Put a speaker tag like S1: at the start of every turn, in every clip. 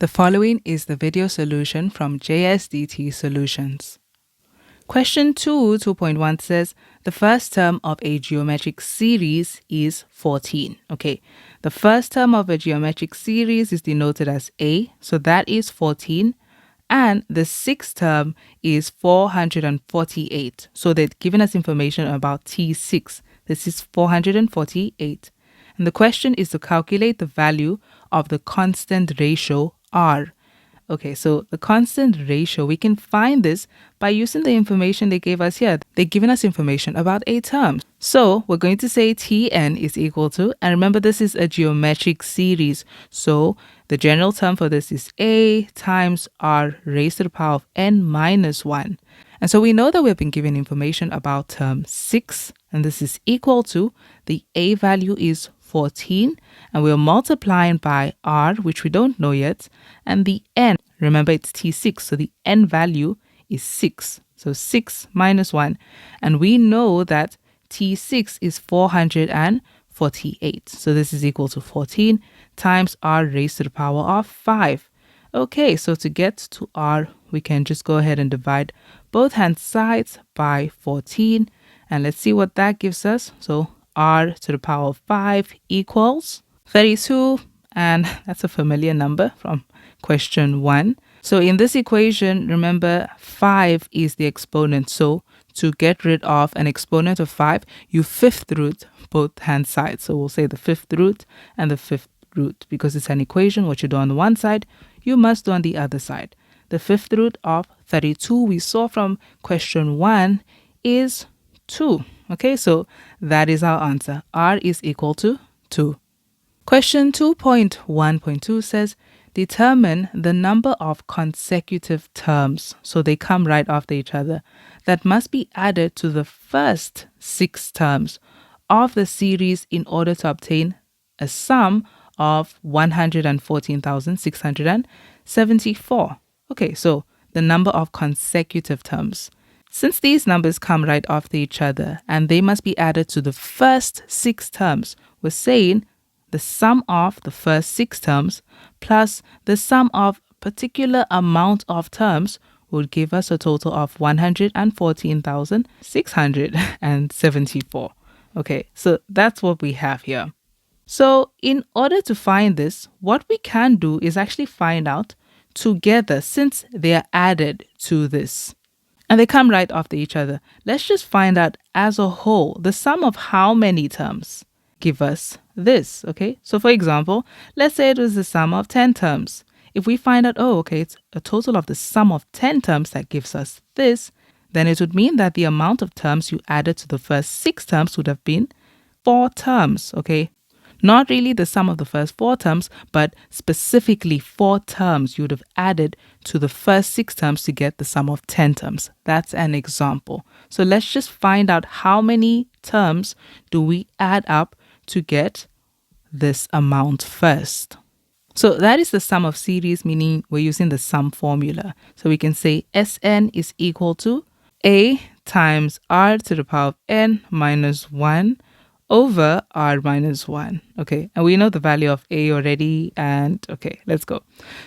S1: The following is the video solution from JSDT Solutions. Question 2.1 says the first term of a geometric series is 14. Okay, the first term of a geometric series is denoted as A, so that is 14. And the sixth term is 448. So they've given us information about T6. This is 448. And the question is to calculate the value of the constant ratio R. Okay, so the constant ratio, we can find this by using the information they gave us here. They've given us information about a term. So we're going to say Tn is equal to, and remember this is a geometric series. So the general term for this is A times R raised to the power of n minus 1. And so we know that we've been given information about term 6, and this is equal to, the A value is 14, and we're multiplying by R, which we don't know yet, and the n, remember it's T6, so the n value is 6. So 6 minus 1, and we know that T6 is 448. So this is equal to 14 times R raised to the power of 5. Okay, so to get to R, we can just go ahead and divide both hand sides by 14, and let's see what that gives us. So R to the power of 5 equals 32, and that's a familiar number from question 1. So in this equation, remember 5 is the exponent. So to get rid of an exponent of 5, you fifth root both hand sides. So we'll say the fifth root and the fifth root. Because it's an equation, what you do on the one side, you must do on the other side. The fifth root of 32 we saw from question 1 is 2. Okay, so that is our answer. R is equal to 2. Question 2.1.2 says, determine the number of consecutive terms, so they come right after each other, that must be added to the first 6 terms of the series in order to obtain a sum of 114,674. Okay, so the number of consecutive terms. Since these numbers come right after each other and they must be added to the first 6 terms, we're saying the sum of the first 6 terms plus the sum of particular amount of terms would give us a total of 114,674. Okay, so that's what we have here. So in order to find this, what we can do is actually find out together since they are added to this. And they come right after each other. Let's just find out as a whole, the sum of how many terms give us this, okay? So for example, let's say it was the sum of 10 terms. If we find out, oh, okay, it's a total of the sum of 10 terms that gives us this, then it would mean that the amount of terms you added to the first 6 terms would have been 4 terms, okay? Not really the sum of the first 4 terms, but specifically 4 terms you would have added to the first 6 terms to get the sum of 10 terms. That's an example. So let's just find out how many terms do we add up to get this amount first. So that is the sum of series, meaning we're using the sum formula. So we can say Sn is equal to A times R to the power of n minus 1 over R minus 1. Okay, and we know the value of A already, and okay, let's go.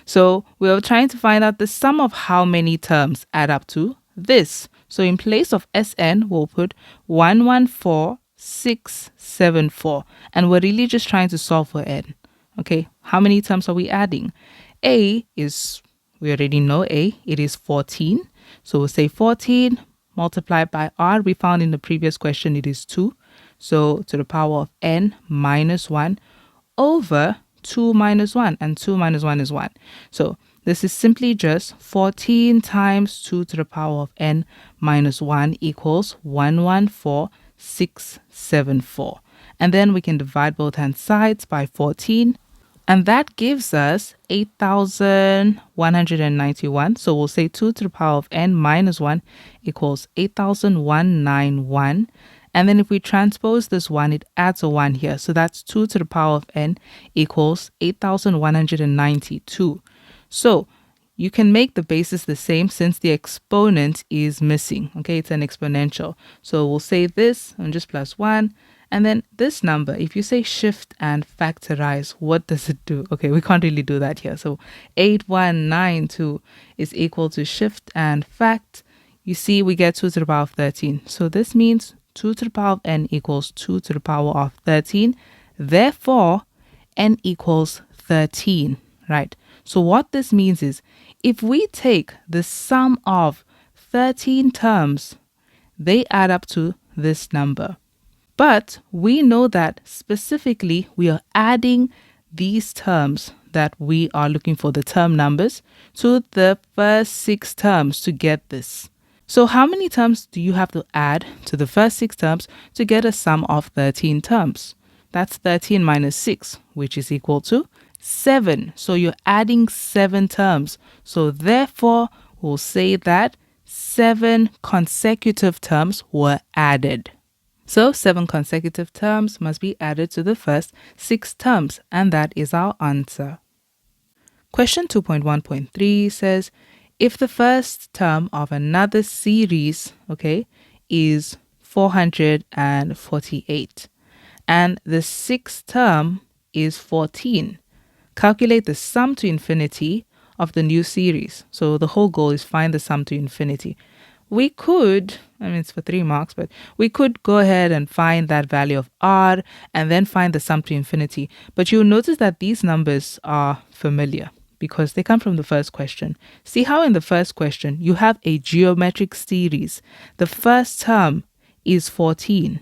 S1: So we're trying to find out the sum of how many terms add up to this. So in place of Sn, we'll put 114,674, and we're really just trying to solve for n. Okay, how many terms are we adding? A is, we already know A, it is 14. So we'll say 14 multiplied by R, we found in the previous question it is 2. So to the power of n minus 1 over 2 minus 1, and 2 minus 1 is 1. So this is simply just 14 times 2 to the power of n minus 1 equals 114,674. And then we can divide both hand sides by 14. And that gives us 8,191. So we'll say 2 to the power of n minus 1 equals 8,191. And then if we transpose this 1, it adds a 1 here. So that's 2 to the power of n equals 8,192. So you can make the basis the same since the exponent is missing. Okay, it's an exponential. So we'll say this and just plus 1. And then this number, if you say shift and factorize, what does it do? Okay, we can't really do that here. So 8192 is equal to shift and fact. You see, we get 2 to the power of 13. So this means 2 to the power of n equals 2 to the power of 13. Therefore, n equals 13, right? So what this means is if we take the sum of 13 terms, they add up to this number. But we know that specifically we are adding these terms that we are looking for, the term numbers, to the first 6 terms to get this. So how many terms do you have to add to the first 6 terms to get a sum of 13 terms? That's 13 minus 6, which is equal to 7. So you're adding 7 terms. So therefore, we'll say that 7 consecutive terms were added. So 7 consecutive terms must be added to the first 6 terms, and that is our answer. Question 2.1.3 says, if the first term of another series, okay, is 448, and the sixth term is 14, calculate the sum to infinity of the new series. So the whole goal is find the sum to infinity. We could, it's for 3 marks, but we could go ahead and find that value of r and then find the sum to infinity. But you'll notice that these numbers are familiar because they come from the first question. See how in the first question you have a geometric series. The first term is 14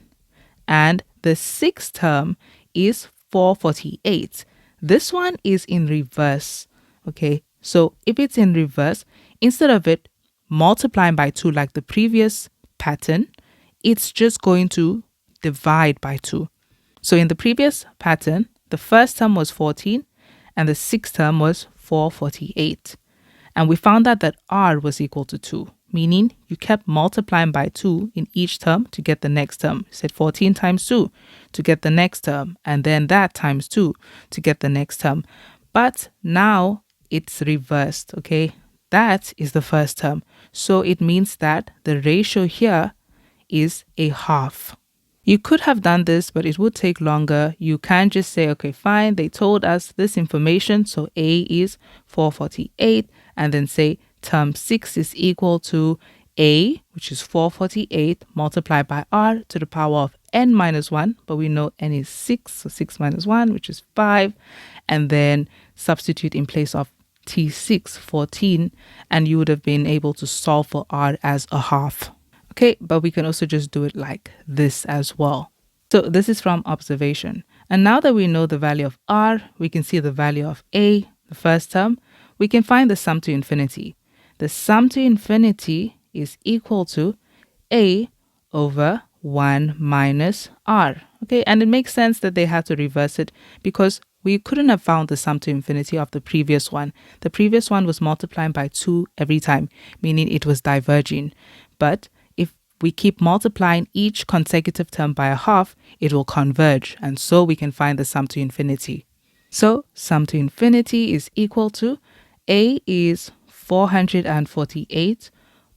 S1: and the sixth term is 448. This one is in reverse. Okay, so if it's in reverse, instead of it multiplying by 2 like the previous pattern, it's just going to divide by 2. So in the previous pattern, the first term was 14 and the sixth term was 448. And we found out that r was equal to 2, meaning you kept multiplying by 2 in each term to get the next term. You said 14 times 2 to get the next term, and then that times 2 to get the next term. But now it's reversed, okay? That is the first term. So it means that the ratio here is a half. You could have done this, but it would take longer. You can just say, okay, fine, they told us this information. So A is 448, and then say term 6 is equal to A, which is 448, multiplied by r to the power of n minus 1. But we know n is 6, so 6 minus 1, which is 5. And then substitute in place of T6, 14, and you would have been able to solve for r as a half. Okay, but we can also just do it like this as well. So this is from observation. And now that we know the value of r, we can see the value of a, the first term, we can find the sum to infinity. The sum to infinity is equal to a over 1 minus r. Okay, and it makes sense that they had to reverse it because we couldn't have found the sum to infinity of the previous one. The previous one was multiplying by 2 every time, meaning it was diverging. But if we keep multiplying each consecutive term by a half, it will converge, and so we can find the sum to infinity. So sum to infinity is equal to a is 448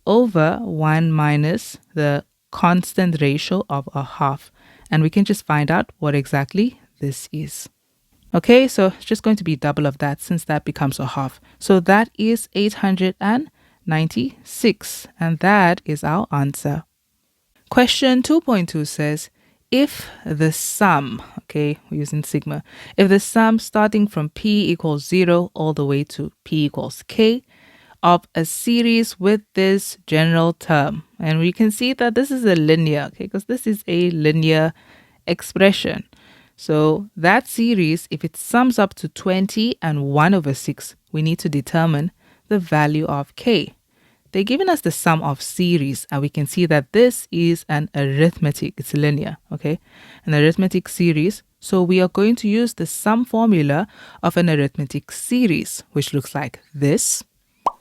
S1: over 1 minus the constant ratio of a half. And we can just find out what exactly this is. Okay, so it's just going to be double of that since that becomes a half. So that is 896, and that is our answer. Question 2.2 says, if the sum, okay, we're using sigma, if the sum starting from p equals 0 all the way to p equals k of a series with this general term, and we can see that this is a linear, okay, because this is a linear expression. So that series, if it sums up to 20 and 1 over 6, we need to determine the value of k. They're giving us the sum of series, and we can see that this is an arithmetic, it's linear, okay? An arithmetic series. So we are going to use the sum formula of an arithmetic series, which looks like this,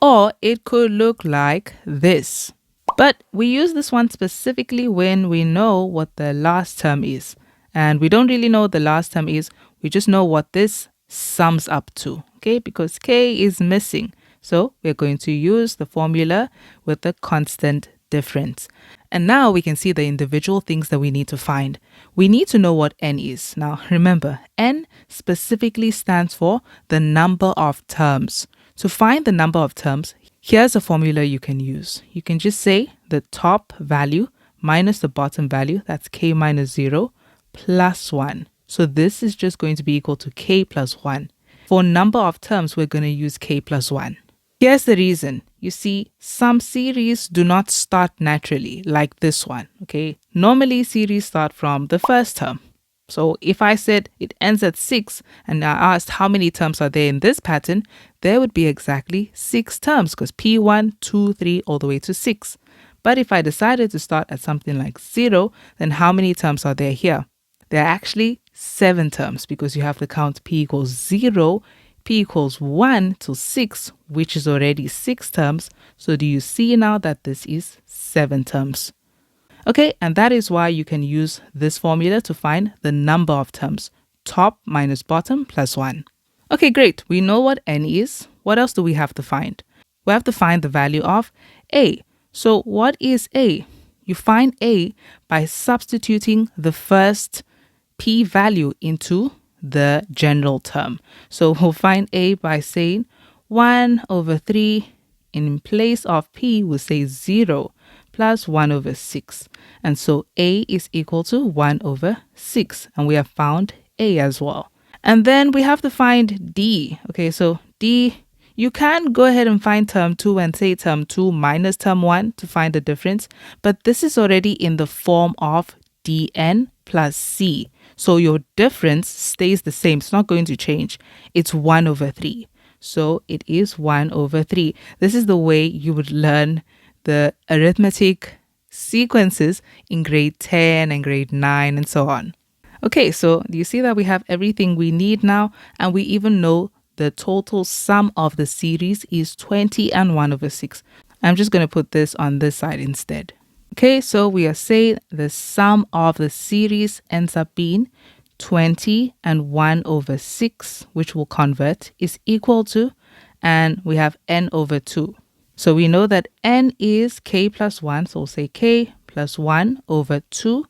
S1: or it could look like this. But we use this one specifically when we know what the last term is. And we don't really know what the last term is. We just know what this sums up to, okay? Because k is missing. So we're going to use the formula with the constant difference. And now we can see the individual things that we need to find. We need to know what n is. Now remember, n specifically stands for the number of terms. To find the number of terms, here's a formula you can use. You can just say the top value minus the bottom value, that's k minus 0, plus 1. So this is just going to be equal to k plus 1. For number of terms, we're going to use k plus 1. Here's the reason. You see, some series do not start naturally, like this one, okay? Normally, series start from the first term. So if I said it ends at 6 and I asked how many terms are there in this pattern, there would be exactly 6 terms because P1, 2, 3, all the way to 6. But if I decided to start at something like 0, then how many terms are there here? There are actually 7 terms because you have to count P equals 0, P equals 1 to 6, which is already 6 terms. So do you see now that this is 7 terms? Okay, and that is why you can use this formula to find the number of terms. Top minus bottom plus 1. Okay, great. We know what n is. What else do we have to find? We have to find the value of a. So what is a? You find a by substituting the first p value into the general term. So we'll find a by saying 1 over 3. In place of p, we'll say 0 plus 1 over 6. And so a is equal to 1 over 6. And we have found a as well. And then we have to find d. Okay, so d, you can go ahead and find term 2 and say term 2 minus term 1 to find the difference. But this is already in the form of dn plus c. So your difference stays the same. It's not going to change. It's 1 over 3. So it is 1 over 3. This is the way you would learn the arithmetic sequences in grade 10 and grade 9 and so on. Okay, so do you see that we have everything we need now? And we even know the total sum of the series is 20 and 1 over 6. I'm just going to put this on this side instead. Okay, so we are saying the sum of the series ends up being 20 and 1 over 6, which will convert, is equal to, and we have n over 2. So we know that n is k plus 1, so we'll say k plus 1 over 2.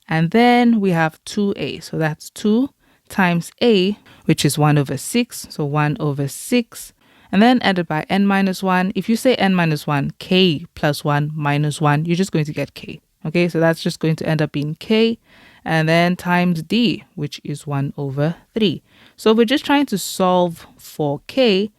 S1: And then we have 2a, so that's 2 times a, which is 1 over 6, so 1 over 6. And then added by n minus 1. If you say n minus 1, k plus 1 minus 1, you're just going to get k. Okay, so that's just going to end up being k. And then times d, which is 1 over 3. So we're just trying to solve for k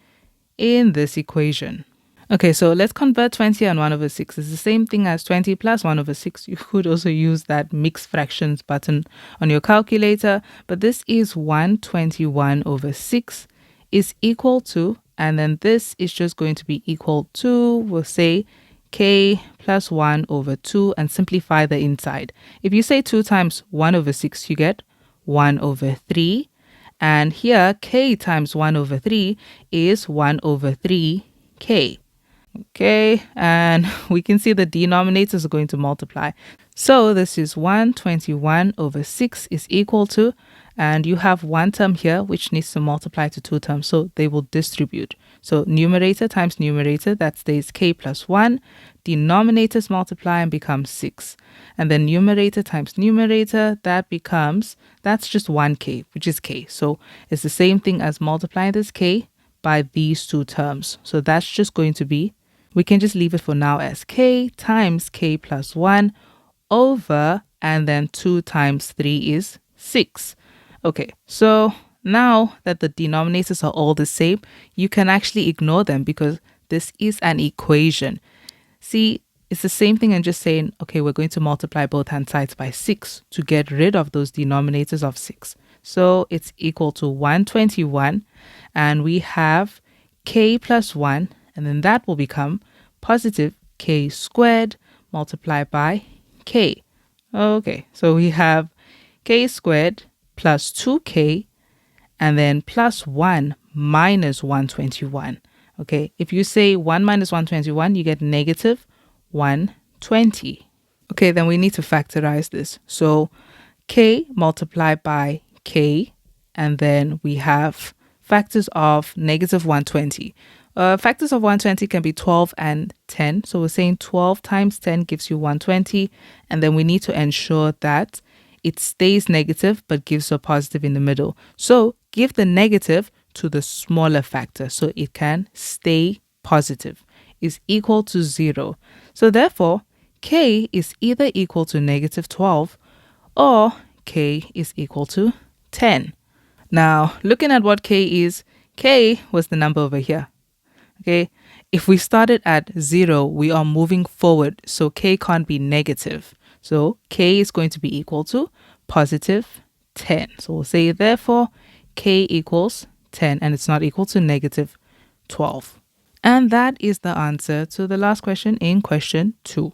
S1: in this equation. Okay, so let's convert 20 and 1 over 6. It's the same thing as 20 plus 1 over 6. You could also use that mixed fractions button on your calculator. But this is 121 over 6 is equal to, and then this is just going to be equal to, we'll say k plus 1 over 2 and simplify the inside. If you say 2 times 1 over 6, you get 1 over 3. And here, k times 1 over 3 is 1 over 3k. Okay, and we can see the denominators are going to multiply. So this is 121 over 6 is equal to, and you have one term here which needs to multiply to 2 terms, so they will distribute. So numerator times numerator, that stays k plus 1. Denominators multiply and become 6. And then numerator times numerator, that's just 1k, which is k. So it's the same thing as multiplying this k by these 2 terms. So that's just going to be, we can just leave it for now as k times k plus 1 over, and then 2 times 3 is 6. Okay, so now that the denominators are all the same, you can actually ignore them because this is an equation. See, it's the same thing and just saying, okay, we're going to multiply both hand sides by 6 to get rid of those denominators of 6. So it's equal to 121, and we have k plus 1, and then that will become positive k squared multiplied by k. Okay, so we have k squared plus 2k, and then plus 1 minus 121. Okay, if you say 1 minus 121, you get negative 120. Okay, then we need to factorize this. So k multiplied by k, and then we have factors of negative 120. Factors of 120 can be 12 and 10. So we're saying 12 times 10 gives you 120. And then we need to ensure that it stays negative but gives a positive in the middle. So give the negative to the smaller factor so it can stay positive, is equal to 0. So therefore, k is either equal to negative 12 or k is equal to 10. Now, looking at what k was the number over here. Okay, if we started at 0, we are moving forward, so k can't be negative. So k is going to be equal to positive 10. So we'll say therefore k equals 10 and it's not equal to negative 12. And that is the answer to the last question in question 2.